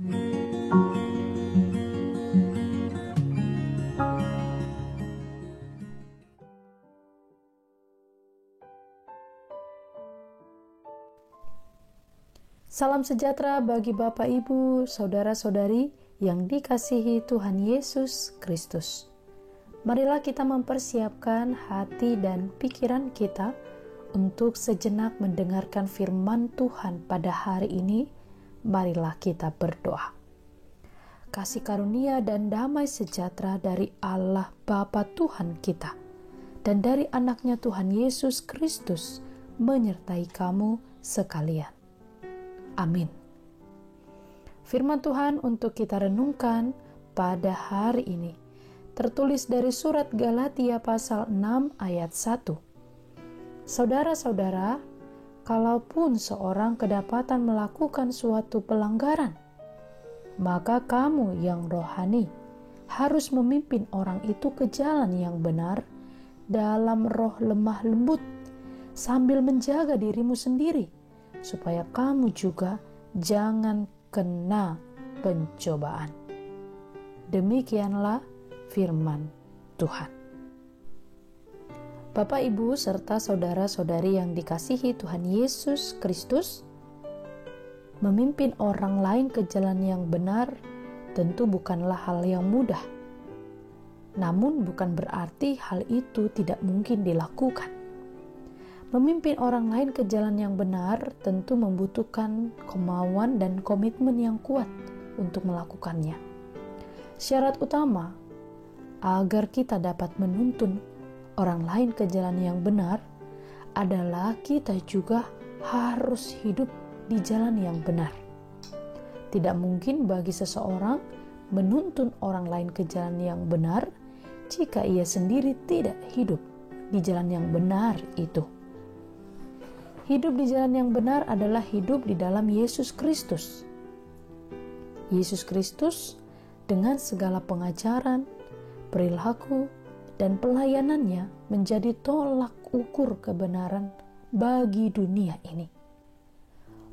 Salam sejahtera bagi Bapak, Ibu, Saudara-saudari yang dikasihi Tuhan Yesus Kristus. Marilah kita mempersiapkan hati dan pikiran kita untuk sejenak mendengarkan firman Tuhan pada hari ini. Marilah kita berdoa. Kasih karunia dan damai sejahtera dari Allah Bapa Tuhan kita dan dari anaknya Tuhan Yesus Kristus menyertai kamu sekalian. Amin. Firman Tuhan untuk kita renungkan pada hari ini tertulis dari surat Galatia pasal 6 ayat 1. Saudara-saudara, kalaupun seorang kedapatan melakukan suatu pelanggaran, maka kamu yang rohani harus memimpin orang itu ke jalan yang benar dalam roh lemah lembut, sambil menjaga dirimu sendiri, supaya kamu juga jangan kena pencobaan. Demikianlah firman Tuhan. Bapak, Ibu, serta saudara-saudari yang dikasihi Tuhan Yesus Kristus, memimpin orang lain ke jalan yang benar tentu bukanlah hal yang mudah. Namun bukan berarti hal itu tidak mungkin dilakukan. Memimpin orang lain ke jalan yang benar tentu membutuhkan kemauan dan komitmen yang kuat untuk melakukannya. Syarat utama agar kita dapat menuntun orang lain ke jalan yang benar adalah kita juga harus hidup di jalan yang benar. Tidak mungkin bagi seseorang menuntun orang lain ke jalan yang benar jika ia sendiri tidak hidup di jalan yang benar itu. Hidup di jalan yang benar adalah hidup di dalam Yesus Kristus. Yesus Kristus dengan segala pengajaran, perilaku, dan pelayanannya menjadi tolak ukur kebenaran bagi dunia ini.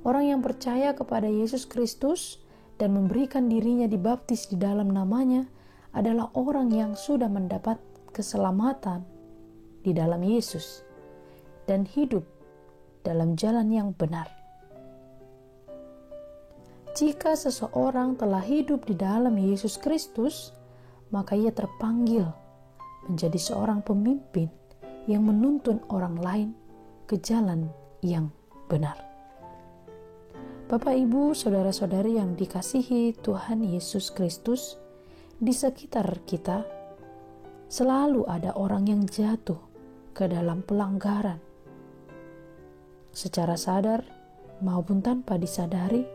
Orang yang percaya kepada Yesus Kristus dan memberikan dirinya dibaptis di dalam namanya adalah orang yang sudah mendapat keselamatan di dalam Yesus dan hidup dalam jalan yang benar. Jika seseorang telah hidup di dalam Yesus Kristus, maka ia terpanggil menjadi seorang pemimpin yang menuntun orang lain ke jalan yang benar. Bapak, Ibu, saudara-saudari yang dikasihi Tuhan Yesus Kristus, di sekitar kita selalu ada orang yang jatuh ke dalam pelanggaran, secara sadar maupun tanpa disadari,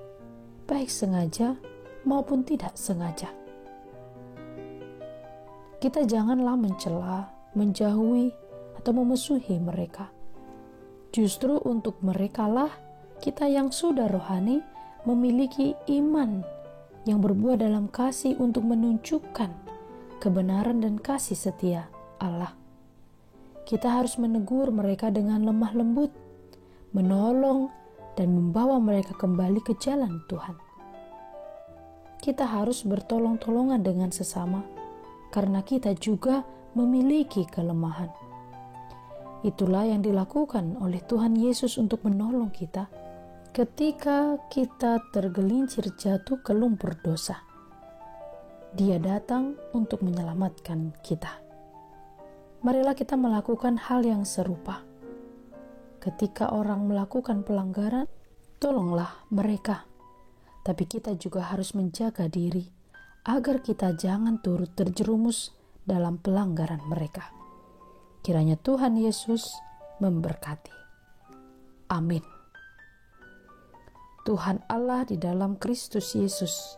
baik sengaja maupun tidak sengaja. Kita janganlah mencela, menjauhi, atau memusuhi mereka. Justru untuk merekalah kita yang sudah rohani memiliki iman yang berbuah dalam kasih untuk menunjukkan kebenaran dan kasih setia Allah. Kita harus menegur mereka dengan lemah lembut, menolong dan membawa mereka kembali ke jalan Tuhan. Kita harus bertolong-tolongan dengan sesama, karena kita juga memiliki kelemahan. Itulah yang dilakukan oleh Tuhan Yesus untuk menolong kita ketika kita tergelincir jatuh ke lumpur dosa. Dia datang untuk menyelamatkan kita. Marilah kita melakukan hal yang serupa. Ketika orang melakukan pelanggaran, tolonglah mereka. Tapi kita juga harus menjaga diri agar kita jangan turut terjerumus dalam pelanggaran mereka. Kiranya Tuhan Yesus memberkati. Amin. Tuhan Allah di dalam Kristus Yesus,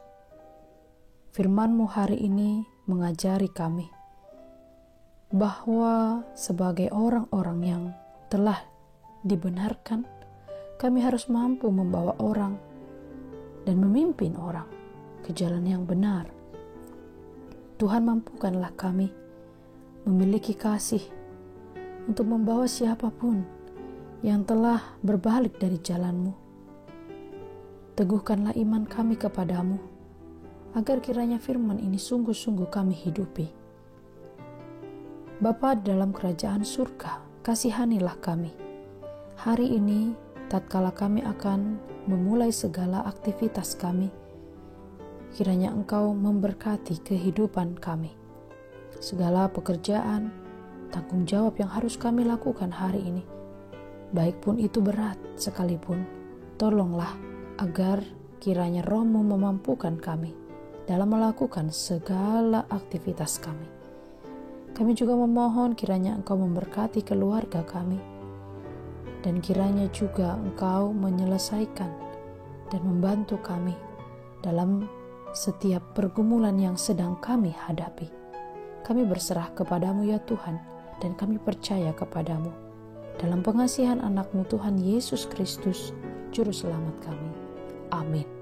firman-Mu hari ini mengajari kami bahwa sebagai orang-orang yang telah dibenarkan, kami harus mampu membawa orang dan memimpin orang ke jalan yang benar. Tuhan, mampukanlah kami memiliki kasih untuk membawa siapapun yang telah berbalik dari jalan-Mu. Teguhkanlah iman kami kepadamu agar kiranya firman ini sungguh-sungguh kami hidupi. Bapa dalam kerajaan surga, kasihanilah kami. Hari ini, tatkala kami akan memulai segala aktivitas kami, kiranya Engkau memberkati kehidupan kami. Segala pekerjaan, tanggung jawab yang harus kami lakukan hari ini, baik pun itu berat sekalipun, tolonglah agar kiranya Roh-Mu memampukan kami dalam melakukan segala aktivitas kami. Kami juga memohon kiranya Engkau memberkati keluarga kami, dan kiranya juga Engkau menyelesaikan dan membantu kami dalam setiap pergumulan yang sedang kami hadapi. Kami berserah kepadamu ya Tuhan, dan kami percaya kepadamu. Dalam pengasihan anak-Mu Tuhan Yesus Kristus, Juru Selamat kami. Amin.